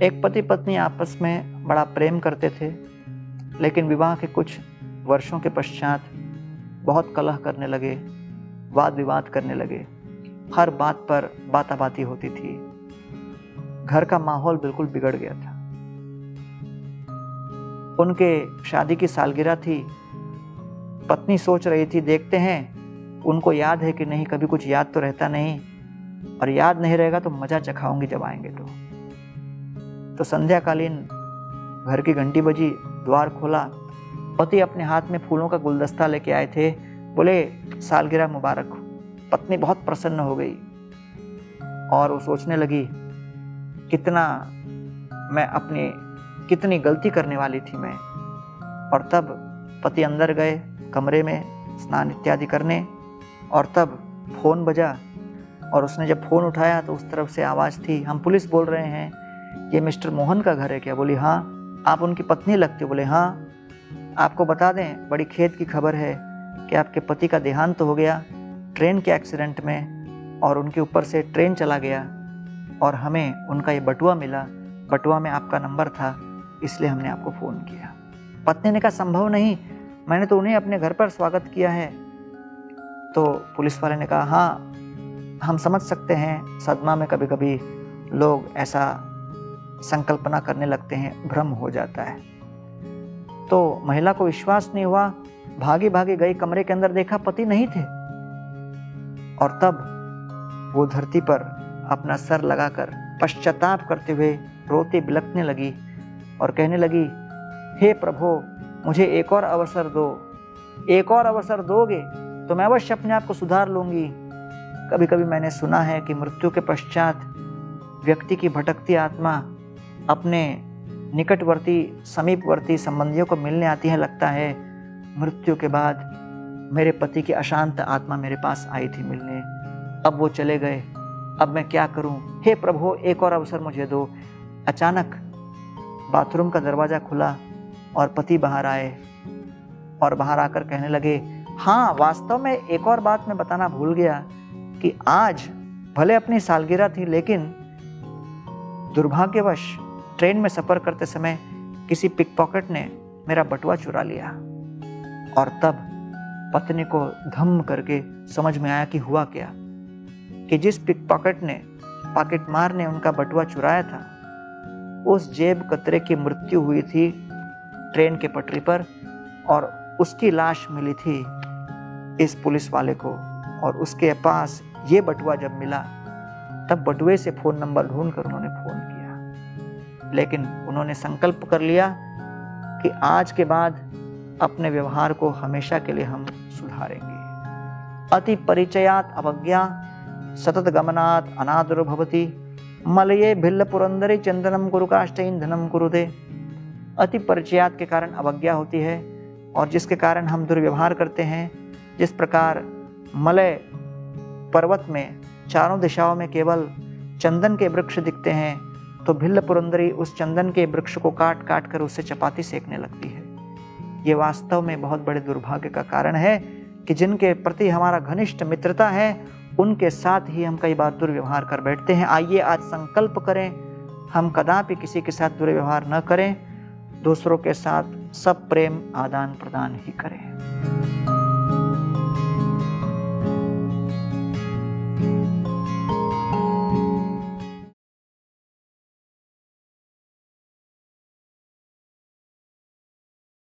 एक पति पत्नी आपस में बड़ा प्रेम करते थे, लेकिन विवाह के कुछ वर्षों के पश्चात बहुत कलह करने लगे, वाद विवाद करने लगे। हर बात पर बाताबाती होती थी। घर का माहौल बिल्कुल बिगड़ गया था। उनके शादी की सालगिरह थी। पत्नी सोच रही थी, देखते हैं उनको याद है कि नहीं, कभी कुछ याद तो रहता नहीं, और याद नहीं रहेगा तो मजा चखाऊंगी जब आएंगे तो संध्याकालीन घर की घंटी बजी, द्वार खोला। पति अपने हाथ में फूलों का गुलदस्ता लेके आए थे। बोले, सालगिरह मुबारक हो। पत्नी बहुत प्रसन्न हो गई और वो सोचने लगी, कितनी गलती करने वाली थी मैं। और तब पति अंदर गए कमरे में स्नान इत्यादि करने, और तब फोन बजा। और उसने जब फोन उठाया तो उस तरफ से आवाज़ थी, हम पुलिस बोल रहे हैं, ये मिस्टर मोहन का घर है क्या? बोली, हाँ। आप उनकी पत्नी लगती हो? बोले, हाँ। आपको बता दें, बड़ी खेद की खबर है कि आपके पति का देहांत हो गया ट्रेन के एक्सीडेंट में, और उनके ऊपर से ट्रेन चला गया और हमें उनका ये बटुआ मिला। बटुआ में आपका नंबर था, इसलिए हमने आपको फ़ोन किया। पत्नी ने कहा, संभव नहीं, मैंने तो उन्हें अपने घर पर स्वागत किया है। तो पुलिस वाले ने कहा, हाँ, हम समझ सकते हैं, सदमा में कभी कभी लोग ऐसा संकल्पना करने लगते हैं, भ्रम हो जाता है। तो महिला को विश्वास नहीं हुआ, भागी भागी गई कमरे के अंदर, देखा पति नहीं थे। और तब वो धरती पर अपना सर लगाकर पश्चाताप करते हुए रोती बिलखने लगी और कहने लगी, हे प्रभु, मुझे एक और अवसर दो, एक और अवसर दोगे तो मैं अवश्य अपने आप को सुधार लूंगी। कभी कभी मैंने सुना है कि मृत्यु के पश्चात व्यक्ति की भटकती आत्मा अपने निकटवर्ती समीपवर्ती संबंधियों को मिलने आती है। लगता है मृत्यु के बाद मेरे पति की अशांत आत्मा मेरे पास आई थी मिलने, अब वो चले गए, अब मैं क्या करूं? हे प्रभु, एक और अवसर मुझे दो। अचानक बाथरूम का दरवाजा खुला और पति बाहर आए और बाहर आकर कहने लगे, हाँ, वास्तव में एक और बात मैं बताना भूल गया कि आज भले अपनी सालगिरह थी, लेकिन दुर्भाग्यवश ट्रेन में सफर करते समय किसी पिकपॉकेट ने मेरा बटुआ चुरा लिया। और तब पत्नी को धम करके समझ में आया कि हुआ क्या, कि जिस पिकपॉकेट ने, पॉकेटमार ने उनका बटुआ चुराया था, उस जेब कतरे की मृत्यु हुई थी ट्रेन के पटरी पर, और उसकी लाश मिली थी इस पुलिस वाले को। और उसके पास ये बटुआ जब मिला, तब बटुए से फोन नंबर ढूंढकर उन्होंने फोन किया। लेकिन उन्होंने संकल्प कर लिया कि आज के बाद अपने व्यवहार को हमेशा के लिए हम सुधारेंगे। अति परिचयात अवज्ञा सतत गमनात अनादरो भवति, मलये भिल्ल पुरंदरी चंदनम कुरु काष्ठ ईंधनम कुरुते। अति परिचयात के कारण अवज्ञा होती है, और जिसके कारण हम दुर्व्यवहार करते हैं। जिस प्रकार मलय पर्वत में चारों दिशाओं में केवल चंदन के वृक्ष दिखते हैं, तो भिल्ल पुरंदरी उस चंदन के वृक्ष को काट काट कर उससे चपाती सेकने लगती है। ये वास्तव में बहुत बड़े दुर्भाग्य का कारण है कि जिनके प्रति हमारा घनिष्ठ मित्रता है, उनके साथ ही हम कई बार दुर्व्यवहार कर बैठते हैं। आइए आज संकल्प करें, हम कदापि किसी के साथ दुर्व्यवहार न करें, दूसरों के साथ सब प्रेम आदान प्रदान ही करें।